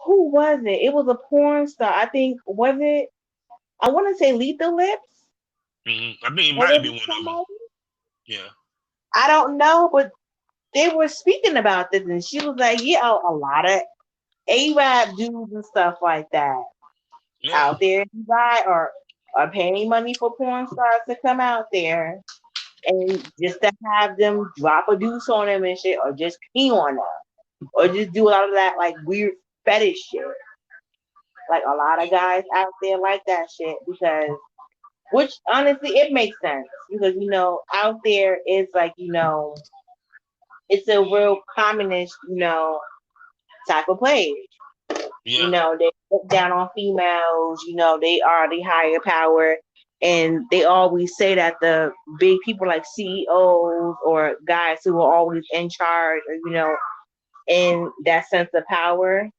who was it? It was a porn star. I think was it? I want to say Lethal Lips. I mean, it Was might have it been one of them. somebody? Yeah. I don't know, but they were speaking about this, and she was like, "Yeah, a lot of Arab dudes and stuff like that Yeah. out there to buy or are paying money for porn stars to come out there and just to have them drop a deuce on them and shit, or just pee on them, or just do a lot of that like weird fetish shit. Like a lot of guys out there like that shit because, which honestly it makes sense because out there is like it's a real communist type of place. Yeah. They look down on females. They are the higher power, and they always say that the big people like CEOs or guys who are always in charge, or in that sense of power,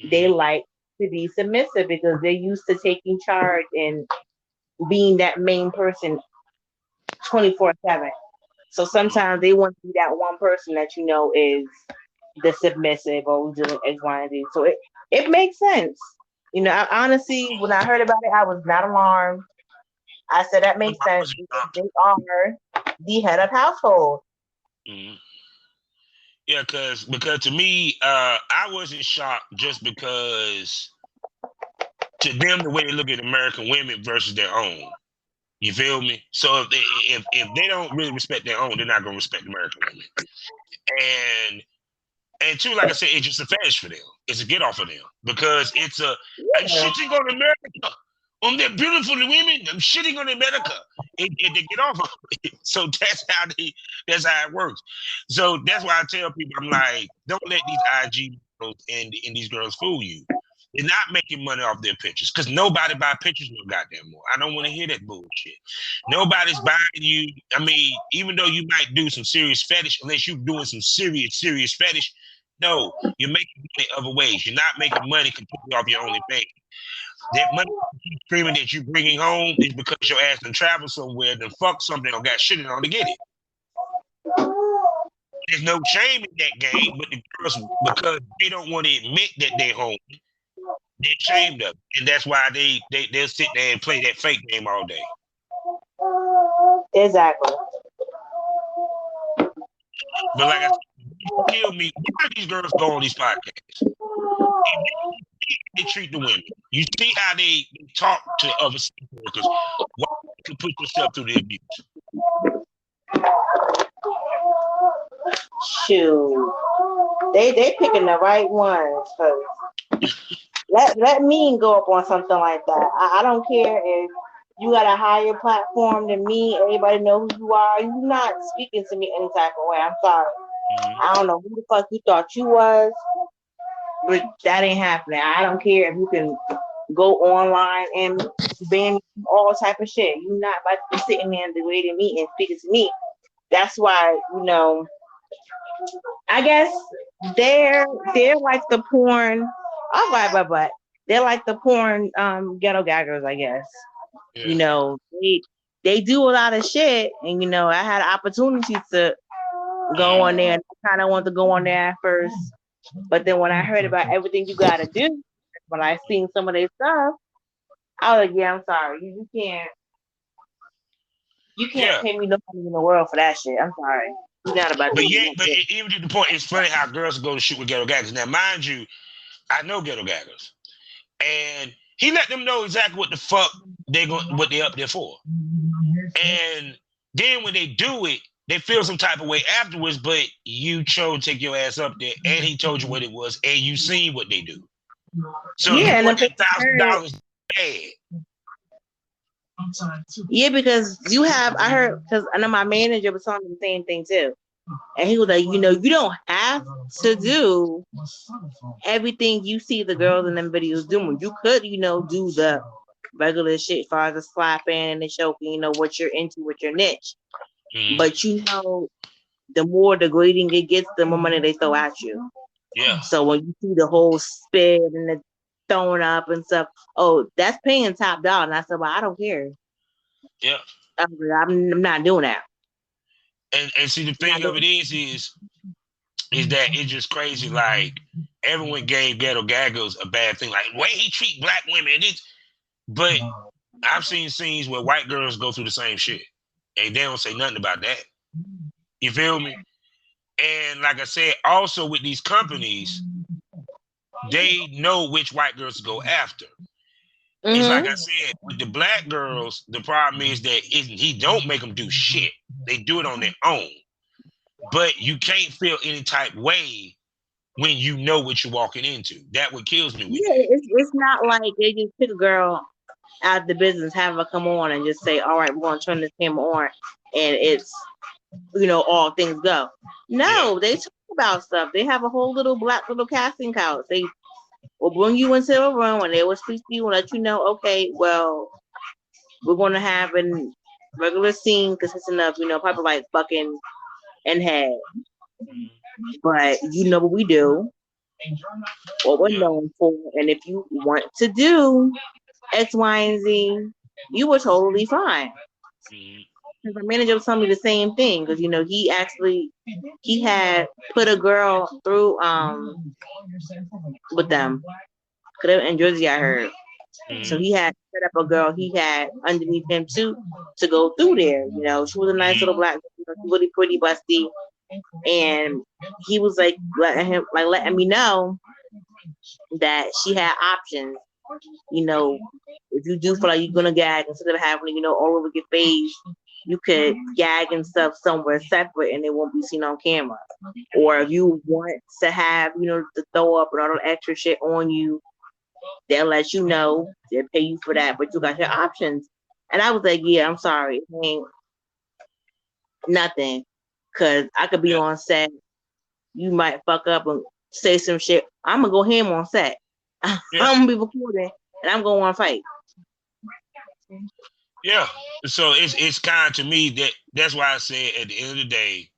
they hmm like to be submissive because they're used to taking charge and being that main person 24/7. So sometimes they want to be that one person that is the submissive or doing X, Y, and Z. So it makes sense. Honestly, when I heard about it, I was not alarmed. I said that makes sense because they are the head of household. hmm Yeah, because to me, I wasn't shocked just because to them the way they look at American women versus their own. You feel me? So if they don't really respect their own, they're not gonna respect American women. And and two, like I said, it's just a fetish for them. It's a get off of them because I'm Yeah, shitting on America. On their beautiful women, I'm shitting on America. And they get off of it. So that's how it works. So that's why I tell people, I'm like, don't let these IG girls and these girls fool you. They're not making money off their pictures because nobody buy pictures no goddamn more. I don't want to hear that bullshit. Nobody's buying you. I mean, even though you might do some serious fetish, unless you're doing some serious fetish, no, you're making money other ways. You're not making money completely off your OnlyFans. That money you screaming that you bringing home is because your ass done travel somewhere, then fuck something or got shitted on to get it. There's no shame in that game, but the girls, because they don't want to admit that they're home, they're ashamed of it. And that's why they'll sit there and play that fake game all day. exactly. But like I said, you kill me. Why do these girls go on these podcasts? They treat the women. You see how they talk to other sex workers. Why you put yourself through the abuse? Shoot, they picking the right ones. 'Cause let me go up on something like that. I don't care if you got a higher platform than me. Everybody know who you are. You're not speaking to me any type of way. I'm sorry. Mm-hmm. I don't know who the fuck you thought you was, but that ain't happening. I don't care if you can go online and ban all type of shit. You're not about to be sitting there and degrading me and speaking to me. That's why I guess they're like the porn. Oh, but they're like the porn ghetto gaggers. I guess Yeah. they do a lot of shit, and I had opportunities to go Mm-hmm. on there. And I kind of wanted to go on there at first, but then when I heard about everything you got to do, when I seen some of their stuff, I was like, yeah, I'm sorry, you can't Yeah. pay me no money in the world for that shit. I'm sorry, you're not about to But do yeah, that but shit. even to the point, it's funny how girls go to shoot with ghetto gaggers. Now, mind you, I know ghetto gaggers, and he let them know exactly what the fuck what they up there for. And then when they do it, they feel some type of way afterwards. But you chose to take your ass up there, and he told you what it was, and you seen what they do. So if you Yeah, and want then that heard, $1,000 bad, yeah, because I heard, because I know my manager was telling me the same thing too. And he was like, you don't have to do everything you see the girls in them videos doing. You could, do the regular shit as far as the slapping and the choking, what you're into with your niche. mm, But the more degrading it gets, the more money they throw at you. yeah, So when you see the whole spit and the throwing up and stuff, oh, that's paying top dollar. And I said, well, I don't care. yeah. I'm not doing that. And see, the I'm not thing of doing it is is that it's just crazy. Like everyone gave Ghetto Gaggles a bad thing, like the way he treat black women. But I've seen scenes where white girls go through the same shit, and they don't say nothing about that. You feel me? And like I said, also with these companies, they know which white girls to go after. It's like I Mm-hmm. said, with the black girls, the problem is that he don't make them do shit. They do it on their own. But you can't feel any type way when you know what you're walking into. That what kills me with Yeah, that. it's not like they just pick a girl out the business, have her come on, and just say, "All right, we're gonna turn this camera on," and it's all things go. Yeah. No, they talk about stuff. They have a whole little casting couch. They will bring you into a room and they will speak to you and let you know, okay, well, we're gonna have a regular scene consisting of probably like fucking and head, but you know what we do, what we're Yeah. known for, and if you want to do X, Y, and Z, you were totally fine. Mhm. Because my manager was telling me the same thing because he had put a girl through with them. Cause they were in Jersey, I heard. So Mhm. he had set up a girl he had underneath him too to go through there. She was a nice Mhm. little black girl, really pretty, busty, and he was like letting me know that she had options. If you do feel like you're gonna gag instead of having all over your face, you could gag and stuff somewhere separate and it won't be seen on camera. Or if Mhm. you want to have, the throw up and all the extra shit on you, they'll let you know. They'll pay you for that, but you got your options. And I was like, yeah, I'm sorry. It ain't nothing. Cause I could be Yeah. on set. You might fuck up and say some shit. I'm gonna go ham on set. I'm Yeah. gonna be recording and I'm gonna want to fight. Yeah. So it's kind of to me that's why I said at the end of the day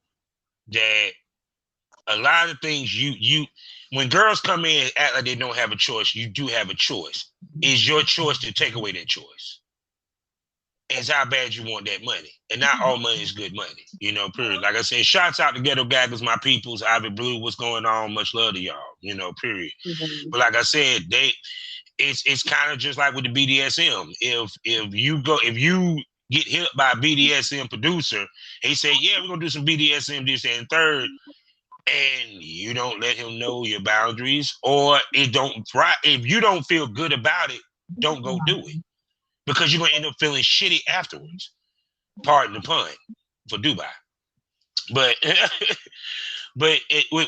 that a lot of things you when girls come in and act like they don't have a choice, you do have a choice. It's your choice to take away that choice. It's how bad you want that money. And not all money is good money, period. Like I said, shouts out to Ghetto Gaggers, my peoples, Ivy Blue, what's going on? Much love to y'all, period. Mm-hmm. But like I said, it's kind of just like with the BDSM. If you get hit by a BDSM producer, he say, yeah, we're gonna do some BDSM, this and third, and you don't let him know your boundaries, or it don't right. If you don't feel good about it, don't go do it because you're gonna end up feeling shitty afterwards. Pardon the pun for Dubai, but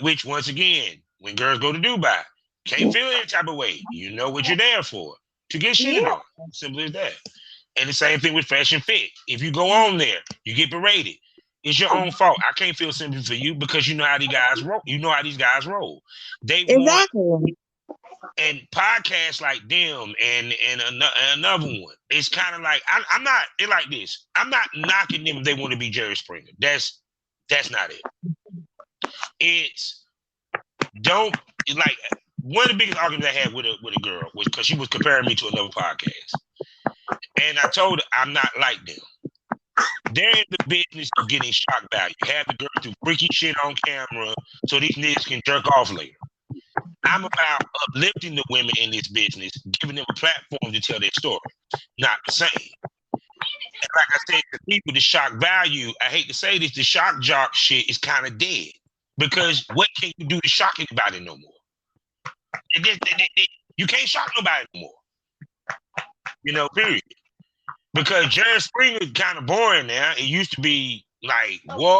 which once again, when girls go to Dubai, can't feel any type of way. You know what you're there for to get shitted Yeah, on. Simple as that. And the same thing with fashion fit. If you go on there, you get berated. It's your own fault. I can't feel sympathy for you because you know how these guys roll. You know how these guys roll. They want exactly. and podcasts like them and another one. It's kind of like I'm not. It like this. I'm not knocking them if they want to be Jerry Springer. That's not it. It's don't like one of the biggest arguments I had with a girl was because she was comparing me to another podcast, and I told her I'm not like them. They're in the business of getting shock value. Have the girl do freaky shit on camera so these niggas can jerk off later. I'm about uplifting the women in this business, giving them a platform to tell their story. Not the same. And like I said to people, the shock value, I hate to say this, the shock jock shit is kind of dead. Because what can you do to shock anybody no more? You can't shock nobody no more. Period. Because Jerry Springer is kind of boring now. It used to be like, whoa,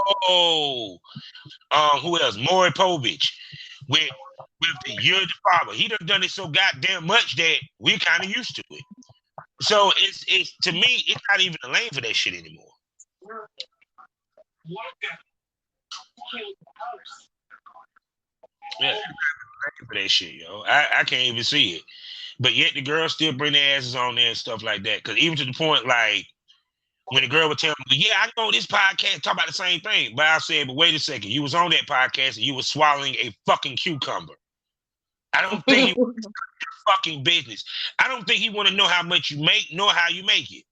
who else? Maury Povich with the You're the Father. He done it so goddamn much that we're kind of used to it. So it's to me, it's not even a lane for that shit anymore. Yeah, for that shit, yo. I can't even see it. But yet the girls still bring their asses on there and stuff like that. Cause even to the point like when the girl would tell me, yeah, I know this podcast talk about the same thing. But I said, but wait a second, you was on that podcast and you was swallowing a fucking cucumber. I don't think he fucking business. I don't think he want to know how much you make, nor how you make it.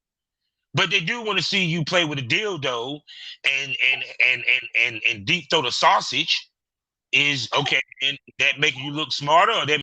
But they do want to see you play with a dildo and deep throw the sausage. is okay, and that making you look smarter, or that